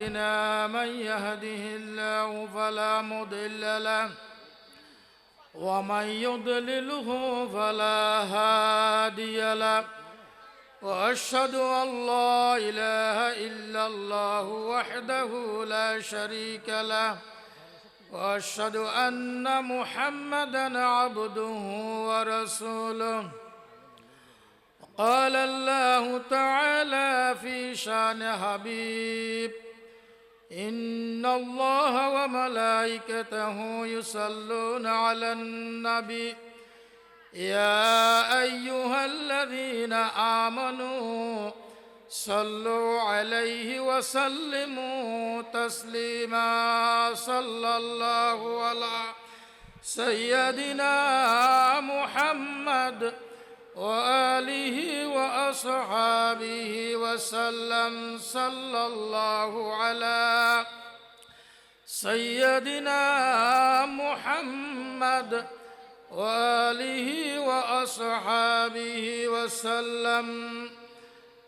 من يهده الله فلا مضل له ومن يضلله فلا هادي له وأشهد أن لا إله إلا الله وحده لا شريك له وأشهد أن محمدا عبده ورسوله. قال الله تعالى في شان حبيب إن الله وملائكته يصلون على النبي يا أيها الذين آمنوا صلوا عليه وسلموا تسليما. صلى الله على سيدنا محمد وآله وأصحابه وسلم. صلى الله على سيدنا محمد وآله وأصحابه وسلم.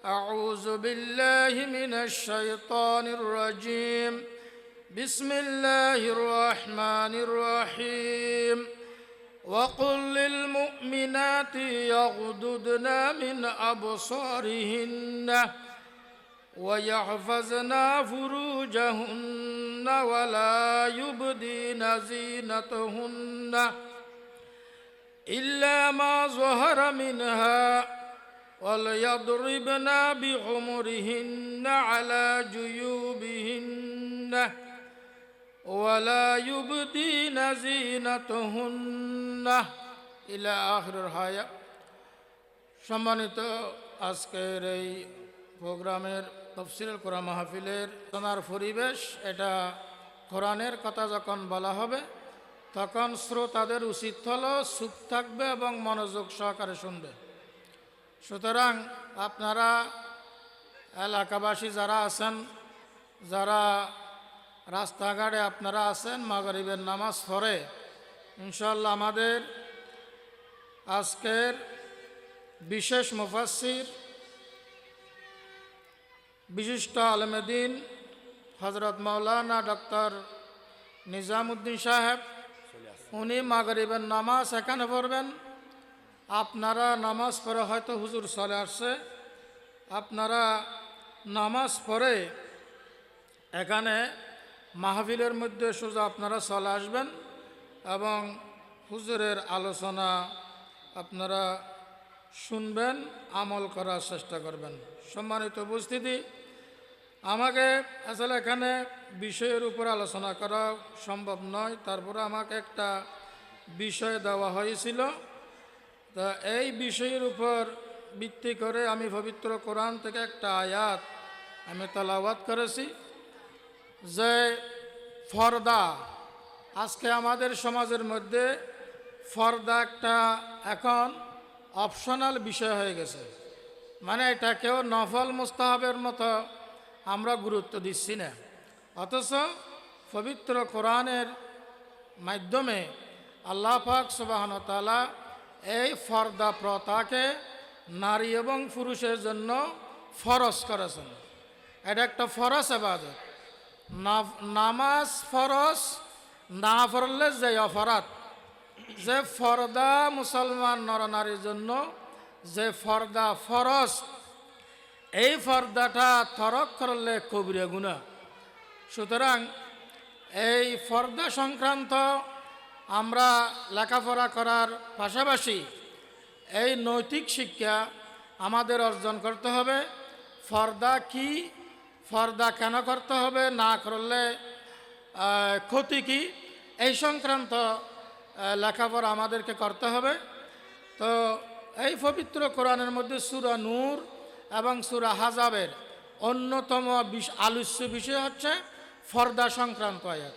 أعوذ بالله من الشيطان الرجيم. بسم الله الرحمن الرحيم. وقل للمؤمنات يغضضن من أبصارهن ويحفظن فروجهن ولا يبدين زينتهن إلا ما ظهر منها وليضربن بخمرهن على جيوبهن ولا يبدين زينتهن إلى آخر الآية. সম্মানিত আজকের এই প্রোগ্রামের তাফসীরুল কোরআন মাহফিলের আলোচনার পরিবেশ, এটা কোরআনের কথা যখন বলা হবে তখন শ্রোতাদের উচিত হলো চুপ থাকবে এবং মনোযোগ সহকারে শুনবে। সুতরাং আপনারা এলাকাবাসী যারা আছেন, যারা রাস্তাঘাটে আপনারা আছেন, মাগরিবের নামাজ পড়ে ইনশাআল্লাহ আমাদের আজকের বিশেষ মুফাসসির বিশিষ্ট আলেমে দ্বীন হযরত মাওলানা ডক্টর নিজামউদ্দিন সাহেব, উনি মাগরিবের নামাজ এখানে পড়বেন। আপনারা নামাজ পড়ে হয়তো হুজুর চলে আসছে, আপনারা নামাজ পড়ে এখানে মাহফিলের মধ্যে সোজা আপনারা চলে আসবেন এবং হুজুরের আলোচনা আপনারা শুনবেন, আমল করার চেষ্টা করবেন। সম্মানিত উপস্থিতি, আমাকে আসলে এখানে বিষয়ের উপর আলোচনা করা সম্ভব নয়, তারপরে আমাকে একটা বিষয় দেওয়া হয়েছিল। তা এই বিষয়ের উপর ভিত্তি করে আমি পবিত্র কোরআন থেকে একটা আয়াত আমি তেলাওয়াত করেছি যে ফর্দা, আজকে আমাদের সমাজের মধ্যে ফর্দা একটা এখন অপশনাল বিষয় হয়ে গেছে। মানে এটাকেও নফল মুস্তাহাবের মতো আমরা গুরুত্ব দিচ্ছি না, অথচ পবিত্র কোরআনের মাধ্যমে আল্লাহ পাক সুবহানাহু ওয়া তাআলা এই ফর্দা প্রথাকে নারী এবং পুরুষের জন্য ফরজ করেছেন। এটা একটা ফরজ ইবাদত। নামাজ ফরজ, না পড়লে যে অপরাধ, যে ফর্দা মুসলমান নরনারীর জন্য যে ফর্দা ফরজ, এই ফর্দাটা তরক করলে কবিরা গুনাহ। সুতরাং এই ফর্দা সংক্রান্ত আমরা লেখাপড়া করার পাশাপাশি এই নৈতিক শিক্ষা আমাদের অর্জন করতে হবে। ফর্দা কি, ফর্দা কেন করতে হবে, না করলে ক্ষতি কি, এই সংক্রান্ত লেখাপড়া আমাদেরকে করতে হবে। তো এই পবিত্র কোরআনের মধ্যে সূরা নূর এবং সূরা হাজাবের অন্যতম আলোচ্য বিষয় হচ্ছে ফর্দা সংক্রান্ত আয়াত।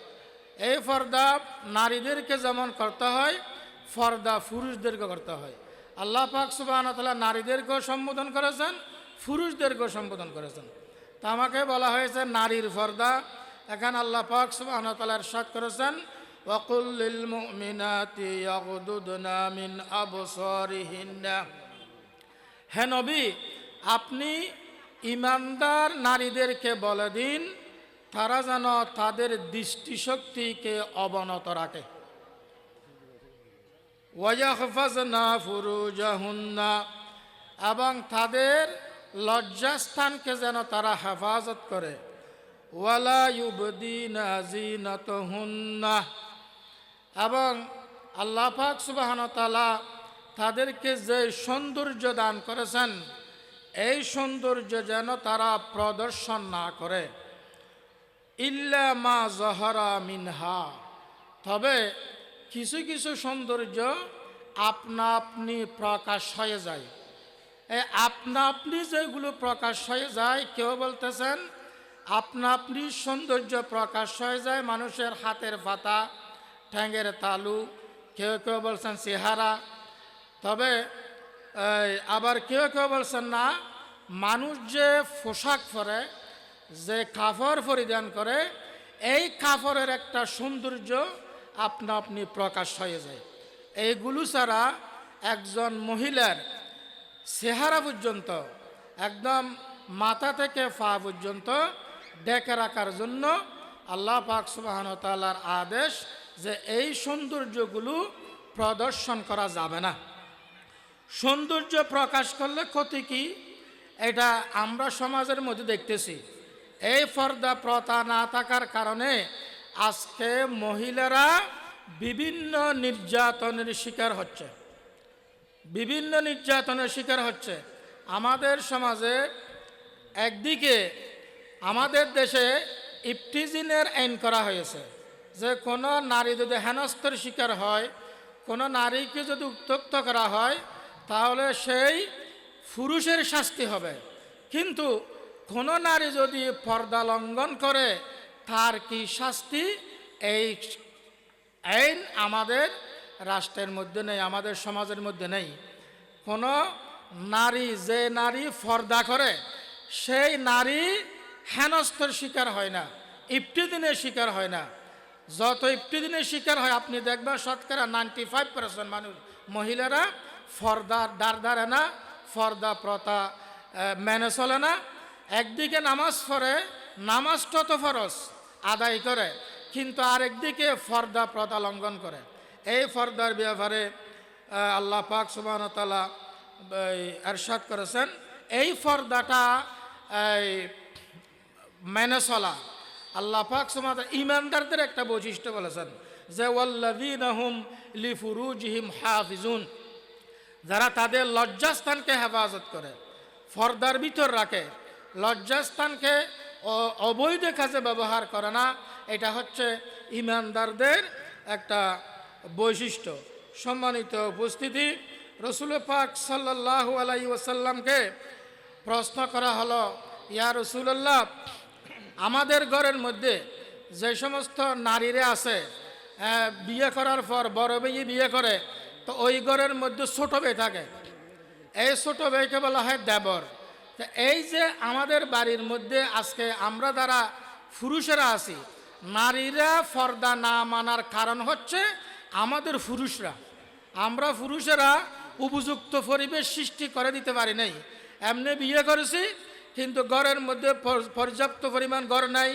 এই ফর্দা নারীদেরকে যেমন করতে হয়, ফর্দা পুরুষদেরকে করতে হয়। আল্লাহ পাক সুবহানাহু ওয়া তাআলা নারীদেরকেও সম্বোধন করেছেন, পুরুষদেরকেও সম্বোধন করেছেন। তা আমাকে বলা হয়েছে নারীর ফর্দা। এখানে আল্লাহ পাক সুবহানাহু ওয়া তাআলা ইরশাদ করেছেন, ওয়াকুল লিল মুমিনাতি ইয়াগদুদনা মিন আবসারিহিন্না। হে নবী, আপনি ইমানদার নারীদেরকে বলে দিন তারা যেন তাদের দৃষ্টিশক্তিকে অবনত রাখে। ওয়ায়াহফাজনা ফুরুজাহুন্না, এবং তাদের লজ্জাস্থানকে যেন তারা হেফাজত করে। ওয়ালা ইউবদিনা জিনাতাহুন্না, এবং আল্লাহ পাক সুবহানাহু ওয়া তাআলা তাদেরকে যে সৌন্দর্য দান করেছেন এই সৌন্দর্য যেন তারা প্রদর্শন না করে। ইল্লা মা যহরা মিনহা, তবে কিছু কিছু সৌন্দর্য আপনা আপনি প্রকাশ হয়ে যায়। এই আপনা আপনি যেগুলো প্রকাশ হয়ে যায়, কেউ বলতেছেন আপনা আপনি সৌন্দর্য প্রকাশ হয়ে যায় মানুষের হাতের পাতা, ঠ্যাঙের তালু, কেউ কেউ বলছেন চেহারা। তবে আবার কেউ কেউ বলছেন না, মানুষ যে পোশাক পরে, যে কাপড় পরিধান করে, এই কাপড়ের একটা সৌন্দর্য আপনা আপনি প্রকাশ হয়ে যায়। এইগুলো ছাড়া একজন মহিলার চেহারা পর্যন্ত একদম মাথা থেকে পা পর্যন্ত ঢেকে রাখার জন্য আল্লাহ পাক সুবহানাহু ওয়া তাআলার আদেশ যে এই সৌন্দর্যগুলো প্রদর্শন করা যাবে না। সৌন্দর্য প্রকাশ করলে ক্ষতি কি, এটা আমরা সমাজের মধ্যে দেখতেছি। এই পর্দা প্রথা না থাকার কারণে আজকে মহিলারা বিভিন্ন নির্যাতনের শিকার হচ্ছে, বিভিন্ন নির্যাতনের শিকার হচ্ছে। আমাদের সমাজে একদিকে আমাদের দেশে ইফতিজিনের আইন করা হয়েছে, যে কোনো নারী যদি হেনস্থার শিকার হয়, কোনো নারীকে যদি উত্ত্যক্ত করা হয়, তাহলে সেই পুরুষের শাস্তি হবে। কিন্তু কোনো নারী যদি পর্দা লঙ্ঘন করে তার কি শাস্তি, এই আইন আমাদের রাষ্ট্রের মধ্যে নেই, আমাদের সমাজের মধ্যে নেই। কোনো নারী, যে নারী পর্দা করে সেই নারী হেনস্থার শিকার হয় না, ইফতিজিনের শিকার হয় না। যত ইফতিজিনের শিকার হয় আপনি দেখবেন শতকরা 95% মানুষ, মহিলারা পর্দার দ্বার ধারে না, পর্দা প্রথা মেনে চলে না। একদিকে নামাজ পড়ে, নামাজটা তো ফরজ আদায় করে, কিন্তু আরেকদিকে পর্দা প্রথা লঙ্ঘন করে। এই পর্দার ব্যাপারে আল্লাহ পাক সুবহানাহু ওয়া তাআলা ইরশাদ করেছেন, এই পর্দাটা মেনে চলা আল্লাহ পাক সুবহানাহু ওয়া তাআলা ঈমানদারদের একটা বৈশিষ্ট্য বলেছেন, যে ওয়াল্লাযীনা হুম লিফুরুজিহিম হাফিজুন, যারা তাদের লজ্জাস্থানকে হেফাজত করে, পর্দার ভিতর রাখে, লজ্জাস্থানকে অবৈধ কাজে ব্যবহার করে না, এটা হচ্ছে ঈমানদারদের একটা বৈশিষ্ট্য। সম্মানিত উপস্থিতি, রাসূল পাক সাল্লাল্লাহু আলাইহি ওয়াসাল্লামকে প্রশ্ন করা হলো, ইয়া রাসূলুল্লাহ, আমাদের ঘরের মধ্যে যে সমস্ত নারীরা আছে, বিয়ে করার পর বড় মেয়ে বিয়ে করে, তো ওই ঘরের মধ্যে ছোট মেয়ে থাকে, এই ছোট মেয়েকে বলা হয় দেবর। তো এই যে আমাদের বাড়ির মধ্যে আজকে আমরা যারা পুরুষেরা আছি, নারীরা পর্দা না মানার কারণ হচ্ছে আমাদের পুরুষরা। আমরা পুরুষেরা উপযুক্ত পরিবেশ সৃষ্টি করে দিতে পারি নাই। এমনি বিয়ে করেছি, কিন্তু ঘরের মধ্যে পর্যাপ্ত পরিমাণ ঘর নাই,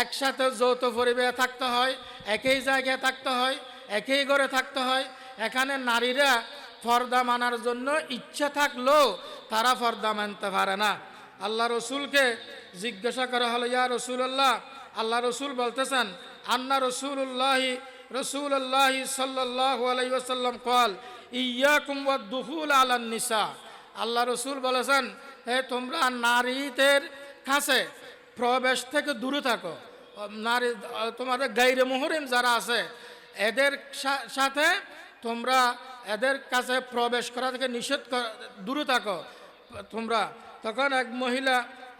একসাথে যৌথ পরিবেশে থাকতে হয়, একই জায়গায় থাকতে হয়, একই ঘরে থাকতে হয়। এখানে নারীরা পর্দা মানার জন্য ইচ্ছা থাকলেও তারা পর্দা মানতে পারে না। আল্লাহ রসুলকে জিজ্ঞাসা করা হলো, ইয়া রাসূলুল্লাহ, আল্লাহ রসুল বলতেছেন, আন্না রাসূলুল্লাহ সাল্লাল্লাহু আলাইহি ওয়াসাল্লাম ক্বাল ইয়াকুম ওয়াদ-দুখুল আলান নিসা। আল্লাহ রসুল বলেছেন, হে তোমরা নারীদের কাছে প্রবেশ থেকে দূরে থাকো। নারী, তোমাদের গায়রে মুহরিম যারা আছে এদের সাথে তোমরা এদের কাছে প্রবেশ করা থেকে নিষেধ দূরে থাকো তোমরা। তখন এক মহিলা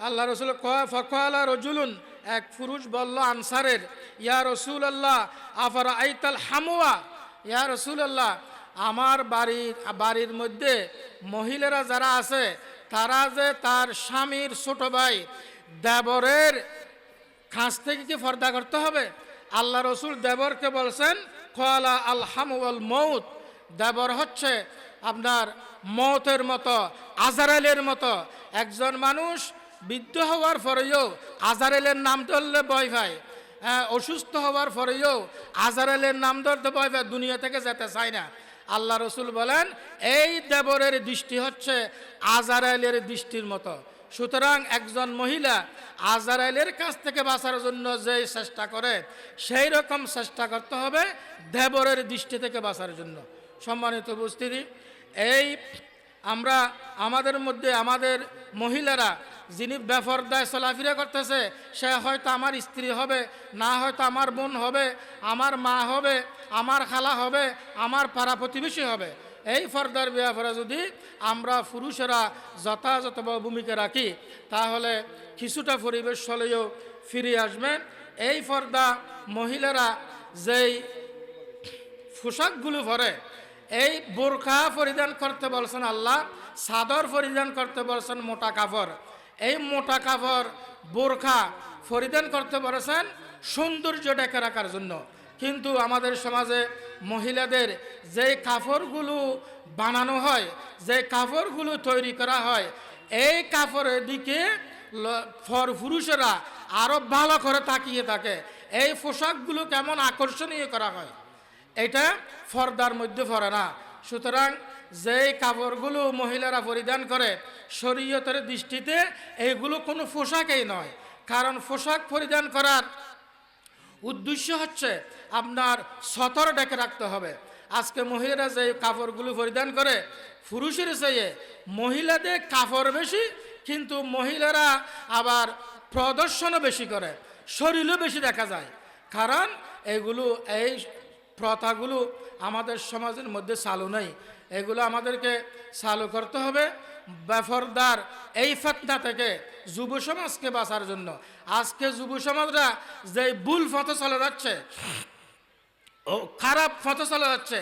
আল্লাহ রসুল ফকালা রজুলুন, এক পুরুষ বলল আনসারের, ইয়া রাসূলুল্লাহ আফারা আইতাল হামুয়া, ইয়া রাসূলুল্লাহ, আমার বাড়ির মধ্যে মহিলারা যারা আছে তারা যে তার স্বামীর ছোট ভাই দেবরের কাছ থেকে কি পর্দা করতে হবে? আল্লাহ রসুল দেবরকে বলছেন, ক্বালা আল হামু ওয়াল মউত, দেবর হচ্ছে আপনার মৌতের মতো, আজরাইলের মতো। একজন মানুষ বৃদ্ধ হওয়ার পরেও আজরাইলের নাম ধরলে ভয় পায়, অসুস্থ হওয়ার পরেও আজরাইলের নাম ধরতে ভয় পায়, দুনিয়া থেকে যেতে চায় না। আল্লাহ রসুল বলেন এই দেবরের দৃষ্টি হচ্ছে আজরাইলের দৃষ্টির মতো। সুতরাং একজন মহিলা আজরাইলের কাছ থেকে বাঁচার জন্য যে চেষ্টা করে সেই রকম চেষ্টা করতে হবে দেবরের দৃষ্টি থেকে বাঁচার জন্য। সম্মানিত উপস্থিতি, এই আমরা আমাদের মধ্যে আমাদের মহিলারা যিনি বেপরদায় চলাফেরা করতেছে সে হয়তো আমার স্ত্রী হবে, না হয়তো আমার বোন হবে, আমার মা হবে, আমার খালা হবে, আমার পাড়া প্রতিবেশী হবে। এই পর্দার ব্যাপারে যদি আমরা পুরুষেরা যথাযথ ভূমিকা রাখি তাহলে কিছুটা পরিবেশ হলেও ফিরে আসবে। এই পর্দা মহিলারা যেই পোশাকগুলো পরে, এই বোরখা পরিধান করতে বলছেন আল্লাহ, চাদর পরিধান করতে বলছেন মোটা কাপড়। এই মোটা কাপড় বোরখা পরিধান করতে বলেছেন সৌন্দর্য ঢেকে রাখার জন্য। কিন্তু আমাদের সমাজে মহিলাদের যে কাপড়গুলো বানানো হয়, যে কাপড়গুলো তৈরি করা হয়, এই কাপড়ের দিকে পুরুষেরা আরো ভালো করে তাকিয়ে থাকে। এই পোশাকগুলো কেমন আকর্ষণীয় করা হয়, এটা পর্দার মধ্যে পড়ে না। সুতরাং যেই কাপড়গুলো মহিলারা পরিধান করে শরীয়তের দৃষ্টিতে এইগুলো কোনো পোশাকই নয়। কারণ পোশাক পরিধান করার উদ্দেশ্য হচ্ছে আপনার সতর ডেকে রাখতে হবে। আজকে মহিলারা যে কাপড়গুলো পরিধান করে পুরুষের চেয়ে মহিলাদের কাপড় বেশি, কিন্তু মহিলারা আবার প্রদর্শনও বেশি করে, শরীরও বেশি দেখা যায়। কারণ এগুলো এই প্রথাগুলো আমাদের সমাজের মধ্যে চালু নেই। এগুলো আমাদেরকে চালু করতে হবে বেপরদার এই ফিতনা থেকে যুব সমাজকে বাঁচার জন্য। আজকে যুব সমাজরা যে ভুল পথে চলে যাচ্ছে, ও খারাপ পথে চলে যাচ্ছে,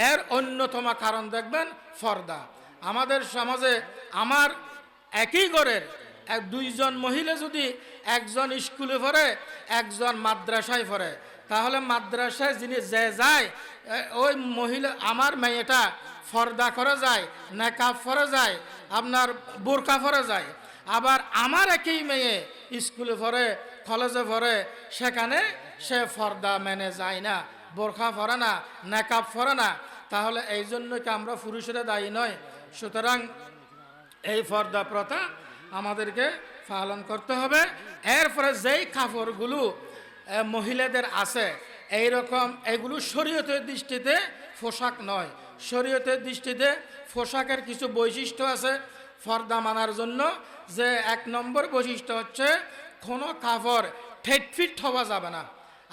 এর অন্যতম কারণ দেখবেন পর্দা। আমাদের সমাজে আমার একই ঘরের দুইজন মহিলা যদি একজন স্কুলে পড়ে একজন মাদ্রাসায় পড়ে, তাহলে মাদ্রাসায় যিনি যে যায় ওই মহিলা আমার মেয়েটা পর্দা করা যায়, নেকাব পরা যায়, আপনার বোরকা পরা যায়। আবার আমার একই মেয়ে স্কুলে পড়ে কলেজে পড়ে, সেখানে সে পর্দা মেনে যায় না, বোরখা পরে না, নেকাব পরে না। তাহলে এই জন্য কি আমরা পুরুষেরা দায়ী নয়? সুতরাং এই পর্দা প্রথা আমাদেরকে পালন করতে হবে। এরপরে যেই কাপড়গুলো মহিলাদের আছে এইরকম, এগুলো শরীয়তের দৃষ্টিতে পোশাক নয়। শরীয়তের দৃষ্টিতে পোশাকের কিছু বৈশিষ্ট্য আছে পর্দা মানার জন্য। যে এক নম্বর বৈশিষ্ট্য হচ্ছে কোনো কাপড় ঠেটফিট হওয়া যাবে না।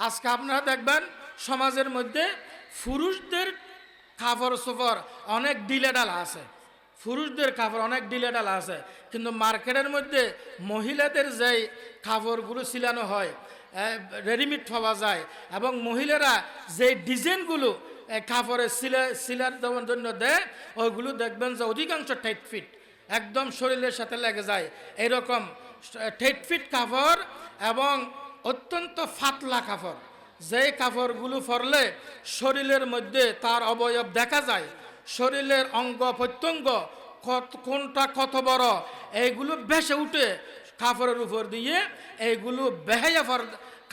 আজকে আপনারা দেখবেন সমাজের মধ্যে পুরুষদের কাপড় চোপড় অনেক ডিলেডালা আছে, পুরুষদের কাপড় অনেক ডিলেডালা আছে, কিন্তু মার্কেটের মধ্যে মহিলাদের যেই কাপড়গুলো সিলানো হয় রেডিমেড পাওয়া যায়, এবং মহিলারা যে ডিজাইনগুলো কাপড়ে সিলার দেওয়ার জন্য দেয় ওইগুলো দেখবেন যে অধিকাংশ টাইট ফিট, একদম শরীরের সাথে লেগে যায়। এরকম টাইট ফিট কাপড় এবং অত্যন্ত পাতলা কাপড়, যেই কাপড়গুলো পরলে শরীরের মধ্যে তার অবয়ব দেখা যায়, শরীরের অঙ্গ প্রত্যঙ্গ কোনটা কত বড় এইগুলো ভেসে উঠে কাপড়ের উপর দিয়ে, এইগুলো বেহায়া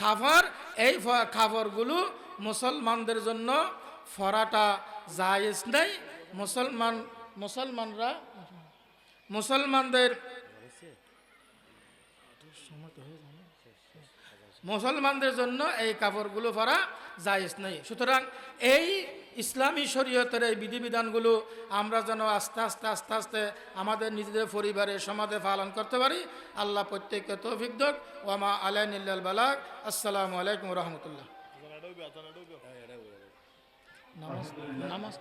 কাপড়। এই কাপড়গুলো মুসলমানদের জন্য পরাটা জায়েজ নেই। মুসলমানদের জন্য এই কাপড়গুলো পরা জায়েজ নেই। সুতরাং এই ইসলামী শরীয়তের এই বিধিবিধানগুলো আমরা যেন আস্তে আস্তে আস্তে আস্তে আমাদের নিজেদের পরিবারে সমাজে পালন করতে পারি। আল্লাহ প্রত্যেককে তৌফিক দেন। ওয়া মা আলাইনা ইল্লাল বালাগ। আসসালামু আলাইকুম ওয়া রাহমাতুল্লাহ। নামাজ